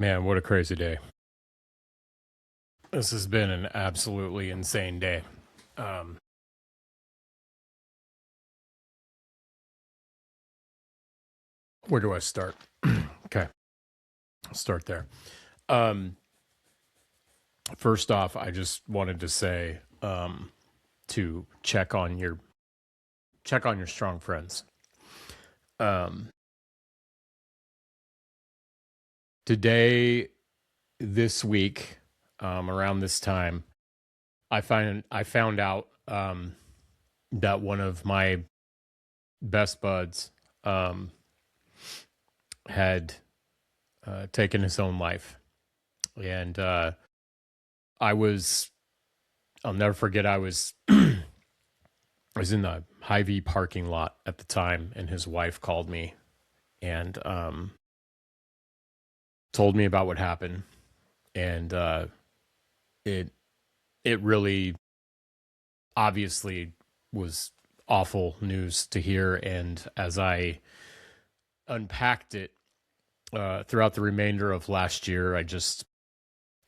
Man, what a crazy day. This has been an absolutely insane day. Um, where do I start? Okay, I'll start there. Um, First off, I just wanted to say to check on your strong friends. Um, Today, this week, around this time, I found out that one of my best buds um, had taken his own life, and I was I'll never forget. I was I was in the Hy-Vee parking lot at the time, and his wife called me and told me about what happened, and it it really obviously was awful news to hear. And as I unpacked it throughout the remainder of last year, I just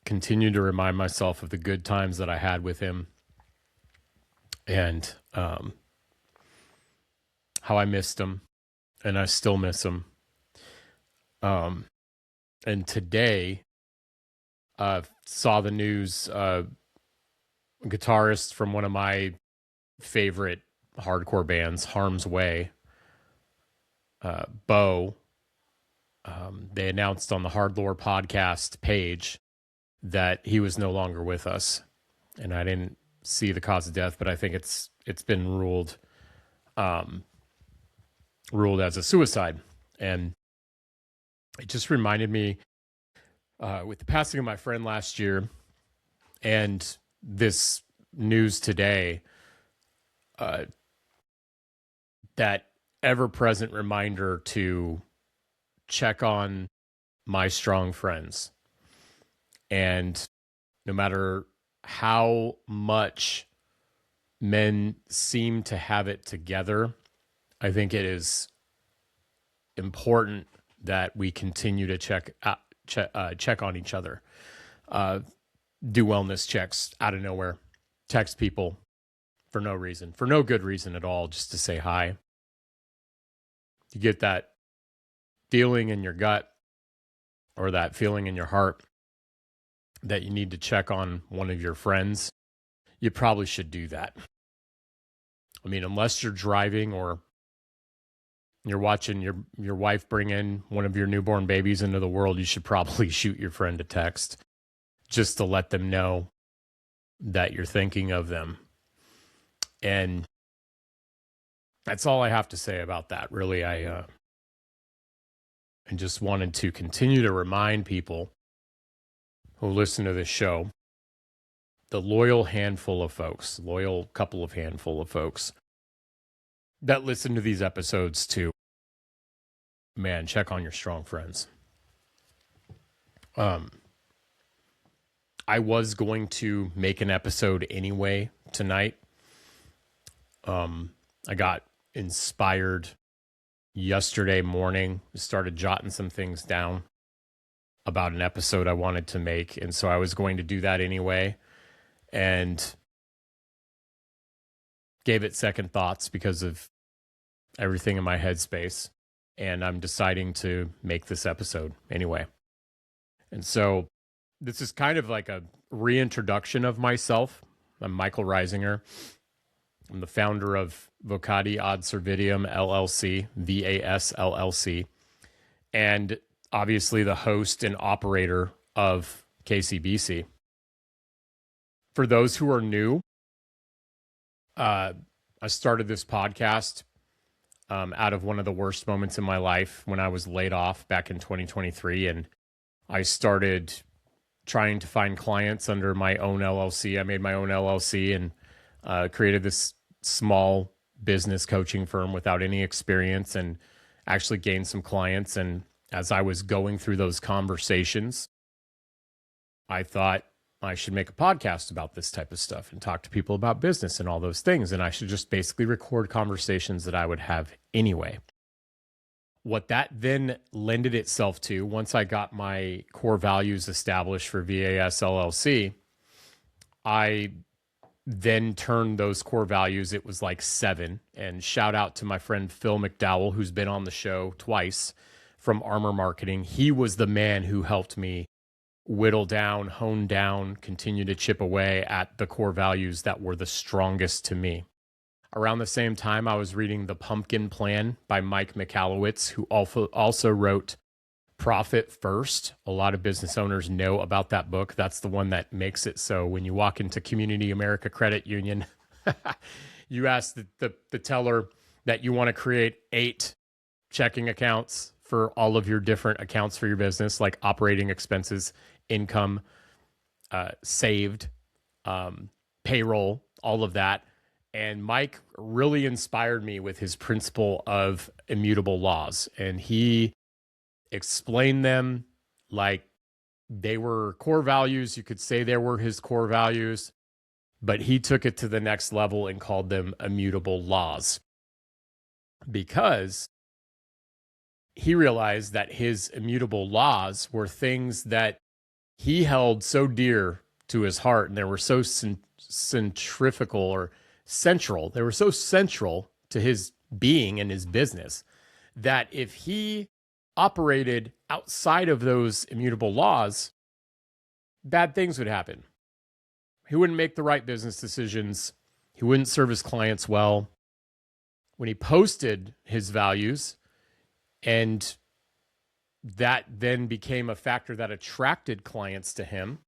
continued to remind myself of the good times that I had with him, and how I missed him, and I still miss him. Um, and today, saw the news. Guitarist from one of my favorite hardcore bands, Harm's Way, Bo. They announced on the Hard Lore podcast page that he was no longer with us, and I didn't see the cause of death, but I think it's been ruled as a suicide. And it just reminded me, with the passing of my friend last year and this news today, that ever-present reminder to check on my strong friends. And no matter how much men seem to have it together, I think it is important that we continue to check on each other. Do wellness checks out of nowhere. Text people for no reason, for no good reason at all, just to say hi. You get that feeling in your gut or that feeling in your heart that you need to check on one of your friends, you probably should do that. I mean, unless you're driving or you're watching your wife bring in one of your newborn babies into the world, you should probably shoot your friend a text just to let them know that you're thinking of them. And that's all I have to say about that. Really, I just wanted to continue to remind people who listen to this show, the loyal handful of folks, loyal couple of handful of folks that listen to these episodes too. Man, check on your strong friends. I was going to make an episode anyway tonight. I got inspired yesterday morning, started jotting some things down about an episode I wanted to make. And so I was going to do that anyway, and gave it second thoughts because of everything in my headspace. And I'm deciding to make this episode anyway. And so this is kind of like a reintroduction of myself. I'm Michael Reisinger. I'm the founder of Vocati Ad Servidium LLC, VAS LLC, and obviously the host and operator of KCBC. For those who are new, I started this podcast out of one of the worst moments in my life when I was laid off back in 2023. And I started trying to find clients under my own LLC. I made my own LLC and created this small business coaching firm without any experience, and actually gained some clients. And as I was going through those conversations, I thought I should make a podcast about this type of stuff and talk to people about business and all those things. And I should just basically record conversations that I would have anyway. What that then lended itself to, once I got my core values established for VAS LLC, I then turned those core values. It was like 7. And shout out to my friend Phil McDowell, who's been on the show twice from Armor Marketing. He was the man who helped me whittle down, hone down, continue to chip away at the core values that were the strongest to me. Around the same time, I was reading The Pumpkin Plan by Mike Michalowicz, who also wrote Profit First. A lot of business owners know about that book. That's the one that makes it so when you walk into Community America Credit Union, you ask the teller that you want to create 8 checking accounts for all of your different accounts for your business, like operating expenses, income, saved, payroll, all of that. And Mike really inspired me with his principle of immutable laws. And he explained them like they were core values. You could say they were his core values, but he took it to the next level and called them immutable laws, because he realized that his immutable laws were things that he held so dear to his heart, and they were so centrifugal or central. They were so central to his being and his business that if he operated outside of those immutable laws, bad things would happen. He wouldn't make the right business decisions. He wouldn't serve his clients well. When he posted his values, and that then became a factor that attracted clients to him,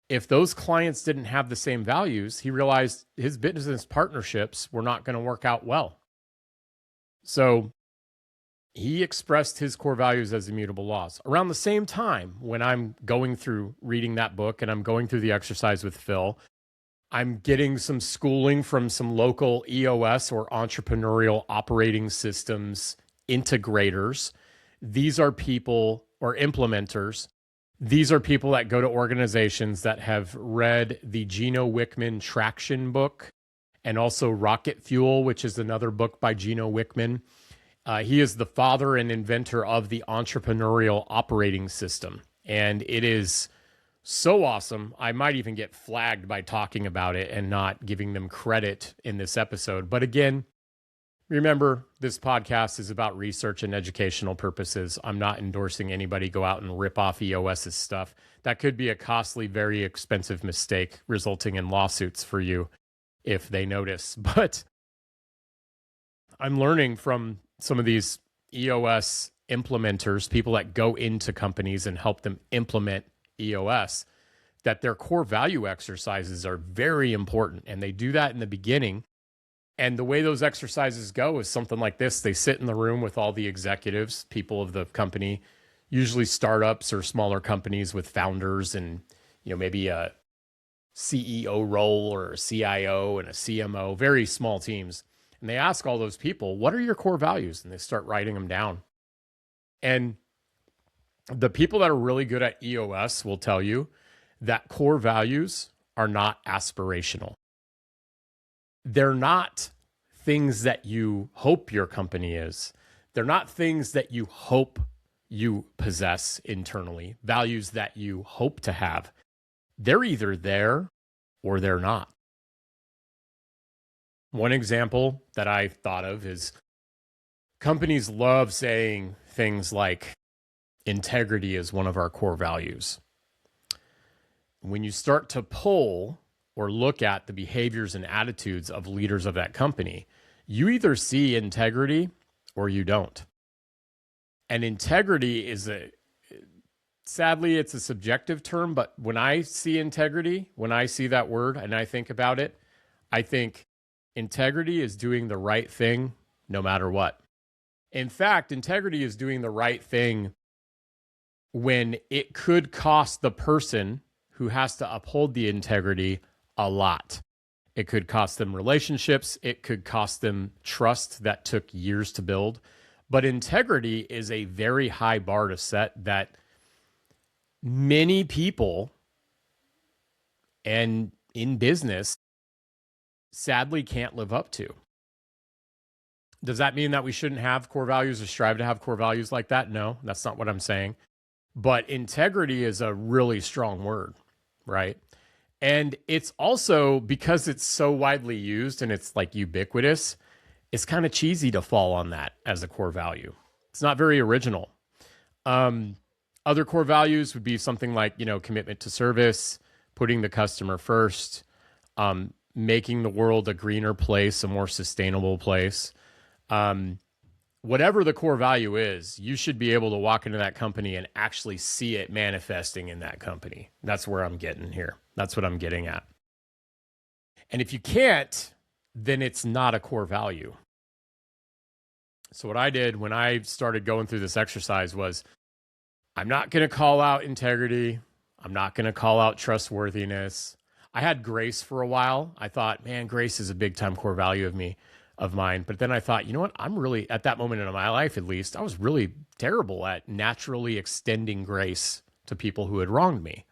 if those clients didn't have the same values, he realized his business partnerships were not going to work out well. So he expressed his core values as immutable laws. Around the same time, when I'm going through reading that book and I'm going through the exercise with Phil, I'm getting some schooling from some local EOS or entrepreneurial operating systems integrators. These are people, or implementers. These are people that go to organizations that have read the Gino Wickman Traction book, and also Rocket Fuel, which is another book by Gino Wickman. He is the father and inventor of the entrepreneurial operating system. And it is so awesome. I might even get flagged by talking about it and not giving them credit in this episode. But again, remember, this podcast is about research and educational purposes. I'm not endorsing anybody go out and rip off EOS's stuff. That could be a costly, very expensive mistake resulting in lawsuits for you if they notice. But I'm learning from some of these EOS implementers, people that go into companies and help them implement EOS, that their core value exercises are very important. And they do that in the beginning. And the way those exercises go is something like this. They sit in the room with all the executives, people of the company, usually startups or smaller companies with founders and, maybe a CEO role or a CIO and a CMO, very small teams. And they ask all those people, what are your core values? And they start writing them down. And the people that are really good at EOS will tell you that core values are not aspirational. They're not things that you hope your company is. They're not things that you hope you possess internally, values that you hope to have. They're either there or they're not. One example that I've thought of is companies love saying things like, integrity is one of our core values. When you start to pull or look at the behaviors and attitudes of leaders of that company, you either see integrity or you don't. And integrity is sadly, it's a subjective term, but when I see integrity, when I see that word and I think about it, I think integrity is doing the right thing no matter what. In fact, integrity is doing the right thing when it could cost the person who has to uphold the integrity a lot. It could cost them relationships. It could cost them trust that took years to build. But integrity is a very high bar to set that many people and in business sadly can't live up to. Does that mean that we shouldn't have core values or strive to have core values like that? No, that's not what I'm saying. But integrity is a really strong word, right? And it's also because it's so widely used and it's like ubiquitous, it's kind of cheesy to fall on that as a core value. It's not very original. Other core values would be something like, commitment to service, putting the customer first, making the world a greener place, a more sustainable place. Whatever the core value is, you should be able to walk into that company and actually see it manifesting in that company. That's where I'm getting here. That's what I'm getting at. And if you can't, then it's not a core value. So what I did when I started going through this exercise was, I'm not going to call out integrity. I'm not going to call out trustworthiness. I had grace for a while. I thought, man, grace is a big time core value of mine. But then I thought, you know what? I'm really, at that moment in my life, at least, I was really terrible at naturally extending grace to people who had wronged me.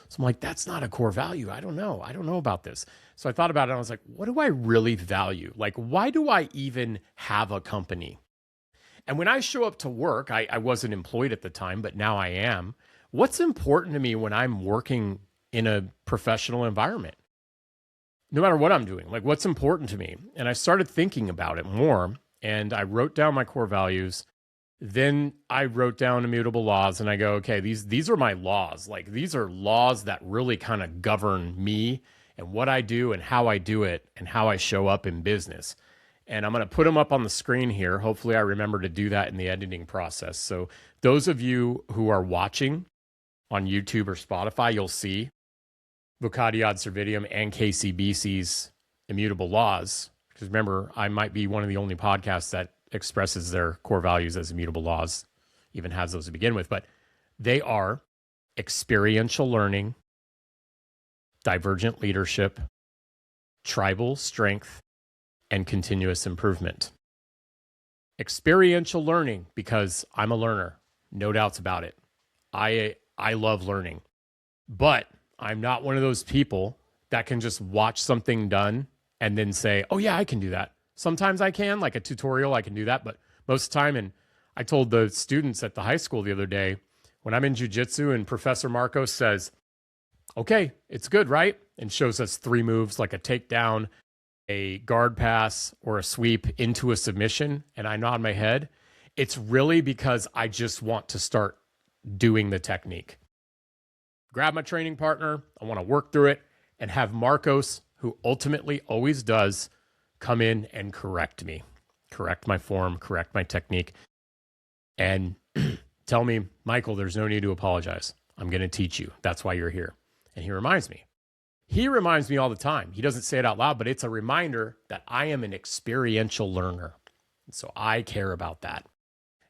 So I'm like, that's not a core value. I don't know. I don't know about this. So I thought about it and I was like, what do I really value? Like, why do I even have a company? And when I show up to work, I wasn't employed at the time, but now I am. What's important to me when I'm working in a professional environment? No matter what I'm doing, like what's important to me? And I started thinking about it more and I wrote down my core values. Then I wrote down immutable laws and I go, okay, these are my laws. Like these are laws that really kind of govern me and what I do and how I do it and how I show up in business. And I'm going to put them up on the screen here. Hopefully I remember to do that in the editing process. So those of you who are watching on YouTube or Spotify, you'll see Vocati ad Servitium and KCBC's Immutable Laws. Because remember, I might be one of the only podcasts that expresses their core values as immutable laws, even has those to begin with. But they are experiential learning, divergent leadership, tribal strength, and continuous improvement. Experiential learning, because I'm a learner, no doubts about it. I love learning, but I'm not one of those people that can just watch something done and then say, oh yeah, I can do that. Sometimes I can, like a tutorial, I can do that. But most of the time, and I told the students at the high school the other day, when I'm in jujitsu and Professor Marcos says, okay, it's good, right? And shows us 3 moves, like a takedown, a guard pass, or a sweep into a submission, and I nod my head. It's really because I just want to start doing the technique. Grab my training partner, I want to work through it, and have Marcos, who ultimately always does, come in and correct me, correct my form, correct my technique, and tell me, Michael, there's no need to apologize. I'm going to teach you. That's why you're here. And he reminds me. He reminds me all the time. He doesn't say it out loud, but it's a reminder that I am an experiential learner. So I care about that.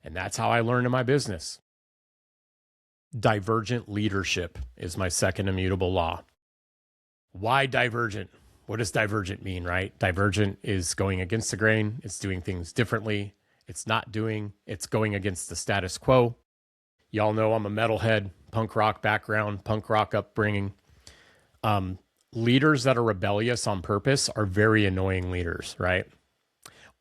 And that's how I learn in my business. Divergent leadership is my second immutable law. Why divergent? What does divergent mean, right? Divergent is going against the grain. It's doing things differently. It's going against the status quo. Y'all know I'm a metalhead, punk rock background, punk rock upbringing. Leaders that are rebellious on purpose are very annoying leaders, right?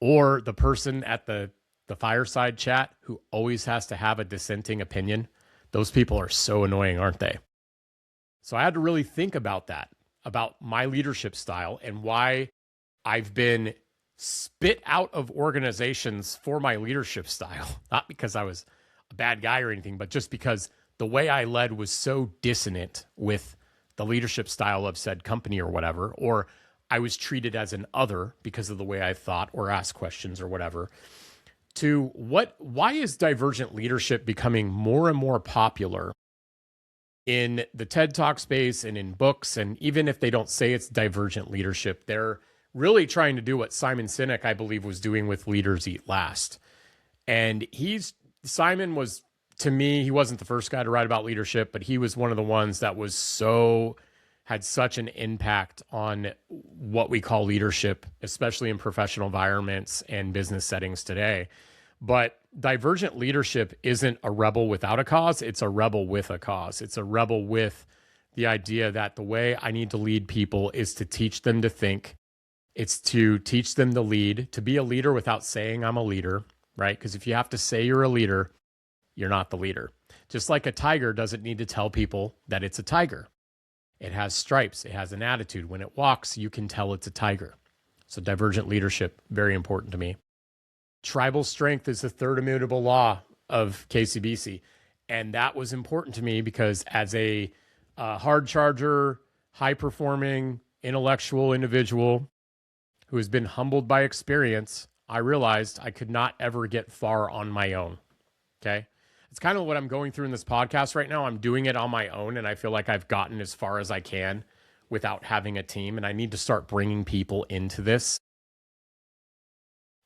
Or the person at the fireside chat who always has to have a dissenting opinion. Those people are so annoying, aren't they? So I had to really think about that, about my leadership style and why I've been spit out of organizations for my leadership style. Not because I was a bad guy or anything, but just because the way I led was so dissonant with the leadership style of said company or whatever, or I was treated as an other because of the way I thought or asked questions or whatever. Why is divergent leadership becoming more and more popular in the TED Talk space and in books? And even if they don't say it's divergent leadership, they're really trying to do what Simon Sinek, I believe, was doing with Leaders Eat Last. And Simon was, to me, he wasn't the first guy to write about leadership, but he was one of the ones that had such an impact on what we call leadership, especially in professional environments and business settings today. But divergent leadership isn't a rebel without a cause. It's a rebel with a cause. It's a rebel with the idea that the way I need to lead people is to teach them to think It's to teach them to lead, to be a leader without saying I'm a leader, right? Because if you have to say you're a leader, you're not the leader. Just like a tiger doesn't need to tell people that it's a tiger. It has stripes, it has an attitude. When it walks, you can tell it's a tiger. So divergent leadership, very important to me. Tribal strength is the third immutable law of KCBC. And that was important to me because as a hard charger, high performing, intellectual individual who has been humbled by experience, I realized I could not ever get far on my own. Okay. It's kind of what I'm going through in this podcast right now. I'm doing it on my own, and I feel like I've gotten as far as I can without having a team, and I need to start bringing people into this.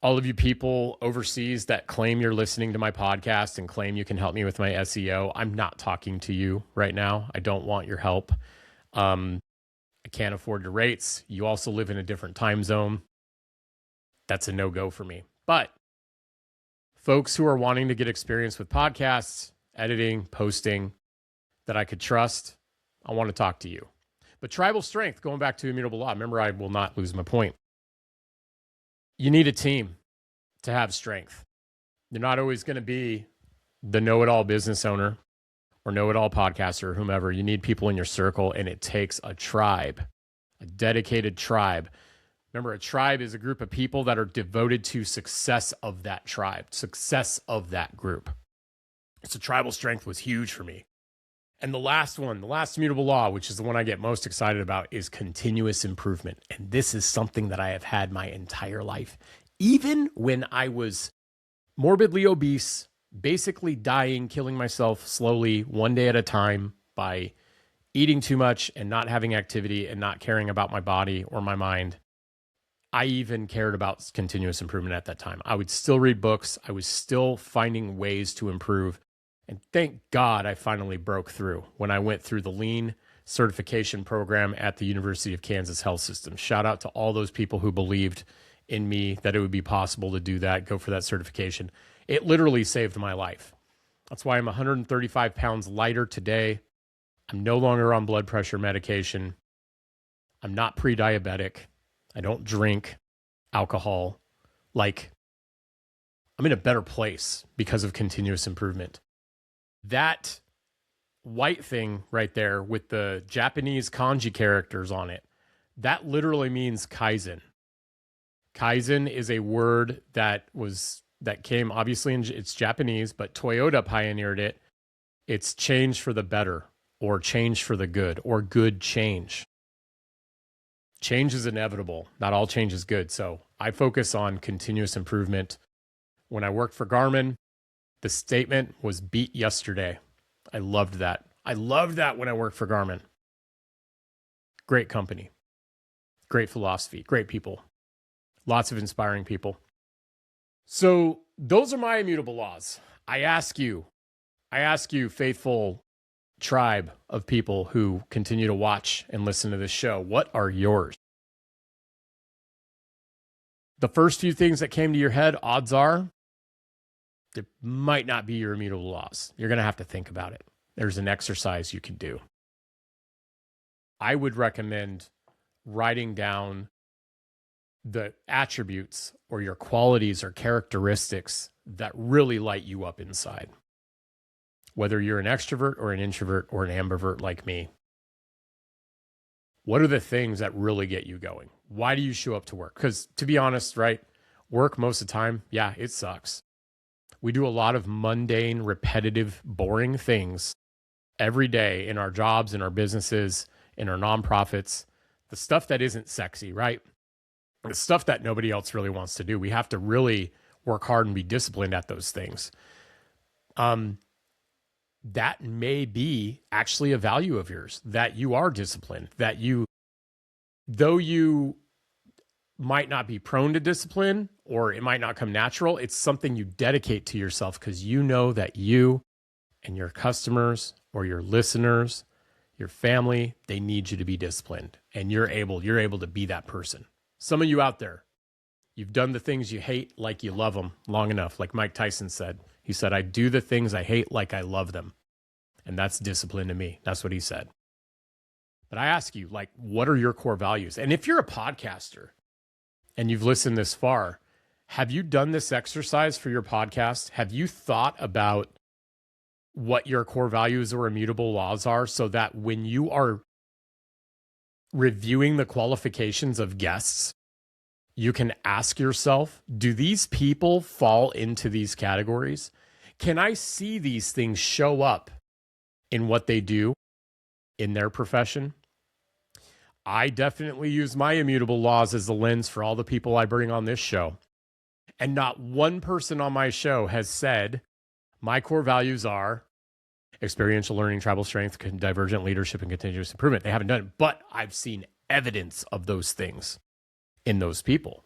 All of you people overseas that claim you're listening to my podcast and claim you can help me with my SEO, I'm not talking to you right now. I don't want your help. I can't afford your rates. You also live in a different time zone. That's a no-go for me. But folks who are wanting to get experience with podcasts, editing, posting that I could trust, I want to talk to you. But tribal strength, going back to immutable law, remember, I will not lose my point. You need a team to have strength. You're not always going to be the know-it-all business owner or know-it-all podcaster or whomever. You need people in your circle, and it takes a tribe, a dedicated tribe. Remember, a tribe is a group of people that are devoted to success of that tribe, success of that group. So tribal strength was huge for me. And the last one, the last immutable law, which is the one I get most excited about, is continuous improvement. And this is something that I have had my entire life. Even when I was morbidly obese, basically dying, killing myself slowly, one day at a time by eating too much and not having activity and not caring about my body or my mind, I even cared about continuous improvement at that time. I would still read books. I was still finding ways to improve. And thank God I finally broke through when I went through the lean certification program at the University of Kansas Health System. Shout out to all those people who believed in me that it would be possible to do that, go for that certification. It literally saved my life. That's why I'm 135 pounds lighter today. I'm no longer on blood pressure medication. I'm not pre-diabetic. I don't drink alcohol. Like, I'm in a better place because of continuous improvement. That white thing right there with the Japanese kanji characters on it, that literally means Kaizen. Kaizen is a word that came obviously it's Japanese, but Toyota pioneered it. It's change for the better, or change for the good, or good change. Change is inevitable. Not all change is good. So I focus on continuous improvement. When I worked for Garmin, the statement was beat yesterday. I loved that. I loved that when I worked for Garmin. Great company, great philosophy, great people, lots of inspiring people. So those are my immutable laws. I ask you, faithful tribe of people who continue to watch and listen to this show, what are yours? The first few things that came to your head, odds are, it might not be your immutable laws. You're going to have to think about it. There's an exercise you can do. I would recommend writing down the attributes or your qualities or characteristics that really light you up inside. Whether you're an extrovert or an introvert or an ambivert like me, what are the things that really get you going? Why do you show up to work? Because to be honest, right, work most of the time, yeah, it sucks. We do a lot of mundane, repetitive, boring things every day in our jobs, in our businesses, in our nonprofits, the stuff that isn't sexy, right? The stuff that nobody else really wants to do. We have to really work hard and be disciplined at those things. That may be actually a value of yours, that you are disciplined, that though you might not be prone to discipline or it might not come natural, it's something you dedicate to yourself because you know that you and your customers or your listeners, your family, they need you to be disciplined, and you're able to be that person. Some of you out there, you've done the things you hate like you love them long enough. Like Mike Tyson said, he said, I do the things I hate like I love them. And that's discipline to me. That's what he said. But I ask you, like, what are your core values? And if you're a podcaster, and you've listened this far, have you done this exercise for your podcast? Have you thought about what your core values or immutable laws are so that when you are reviewing the qualifications of guests, you can ask yourself, do these people fall into these categories? Can I see these things show up in what they do in their profession? I definitely use my immutable laws as the lens for all the people I bring on this show. And not one person on my show has said, my core values are experiential learning, tribal strength, divergent leadership, and continuous improvement. They haven't done it, but I've seen evidence of those things in those people.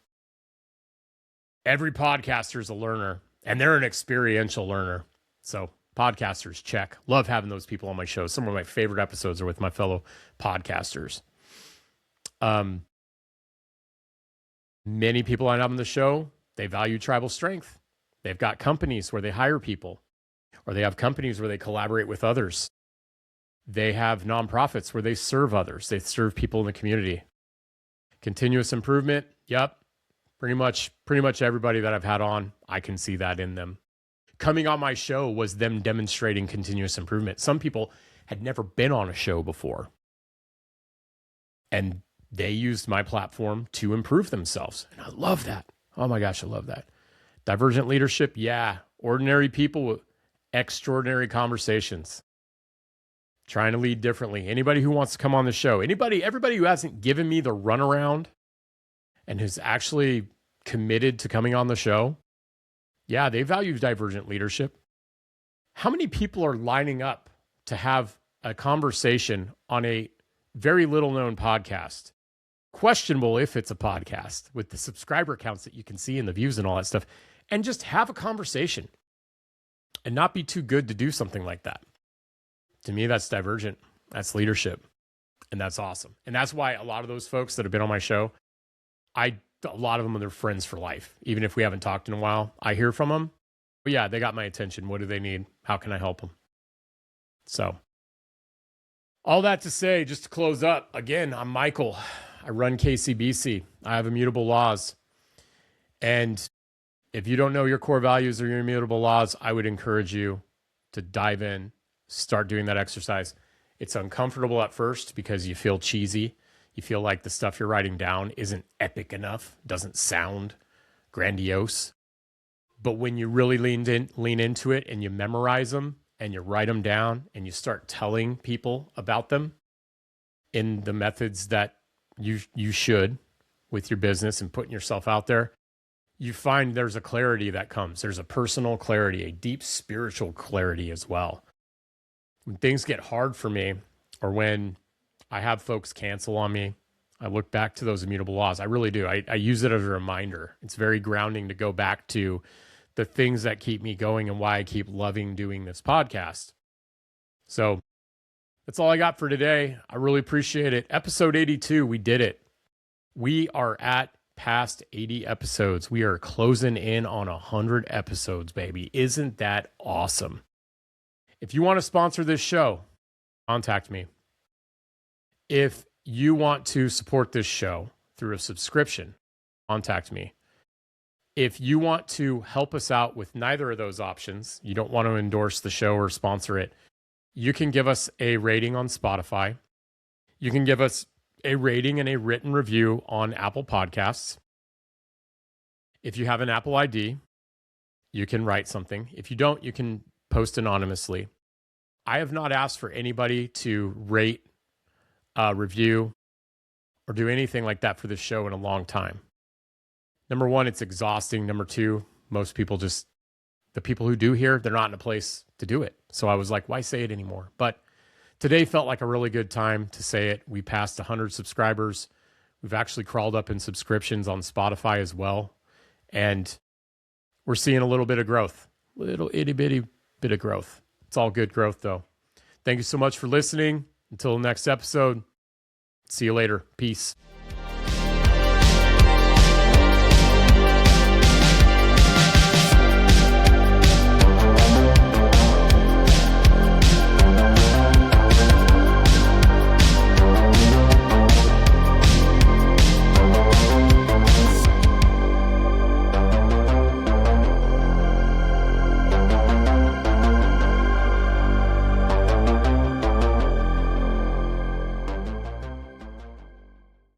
Every podcaster is a learner, and they're an experiential learner. So podcasters, check. Love having those people on my show. Some of my favorite episodes are with my fellow podcasters. Many people I have on the show, they value tribal strength. They've got companies where they hire people, or they have companies where they collaborate with others. They have nonprofits where they serve others. They serve people in the community. Continuous improvement. Yep. Pretty much everybody that I've had on, I can see that in them. Coming on my show was them demonstrating continuous improvement. Some people had never been on a show before, and they used my platform to improve themselves. And I love that. Oh my gosh, I love that. Divergent leadership. Yeah. Ordinary people with extraordinary conversations. Trying to lead differently. Anybody who wants to come on the show, everybody who hasn't given me the runaround and who's actually committed to coming on the show, yeah, they value divergent leadership. How many people are lining up to have a conversation on a very little known podcast? Questionable if it's a podcast with the subscriber counts that you can see and the views and all that stuff, and just have a conversation and not be too good to do something like that. To me, that's divergent. That's leadership. And that's awesome. And that's why a lot of those folks that have been on my show, a lot of them are their friends for life. Even if we haven't talked in a while, I hear from them. But yeah, they got my attention. What do they need? How can I help them? So all that to say, just to close up, again, I'm Michael. I run KCBC. I have immutable laws. And if you don't know your core values or your immutable laws, I would encourage you to dive in, start doing that exercise. It's uncomfortable at first because you feel cheesy. You feel like the stuff you're writing down isn't epic enough, doesn't sound grandiose. But when you really lean into it and you memorize them and you write them down and you start telling people about them in the methods that you should with your business and putting yourself out there, you find there's a clarity that comes. There's a personal clarity, a deep spiritual clarity as well. When things get hard for me, or when I have folks cancel on me, I look back to those immutable laws. I really do. I use it as a reminder. It's very grounding to go back to the things that keep me going and why I keep loving doing this podcast. So that's all I got for today. I really appreciate it. Episode 82, we did it. We are at past 80 episodes. We are closing in on 100 episodes, baby. Isn't that awesome? If you want to sponsor this show, contact me. If you want to support this show through a subscription, contact me. If you want to help us out with neither of those options, you don't want to endorse the show or sponsor it, you can give us a rating on Spotify. You can give us a rating and a written review on Apple Podcasts. If you have an Apple ID, you can write something. If you don't, you can post anonymously. I have not asked for anybody to rate, review, or do anything like that for this show in a long time. Number one, it's exhausting. Number two, most people the people who do here, they're not in a place to do it. So I was like, why say it anymore? But today felt like a really good time to say it. We passed 100 subscribers. We've actually crawled up in subscriptions on Spotify as well. And we're seeing a little bit of growth, little itty bitty bit of growth. It's all good growth though. Thank you so much for listening. Until the next episode, see you later. Peace.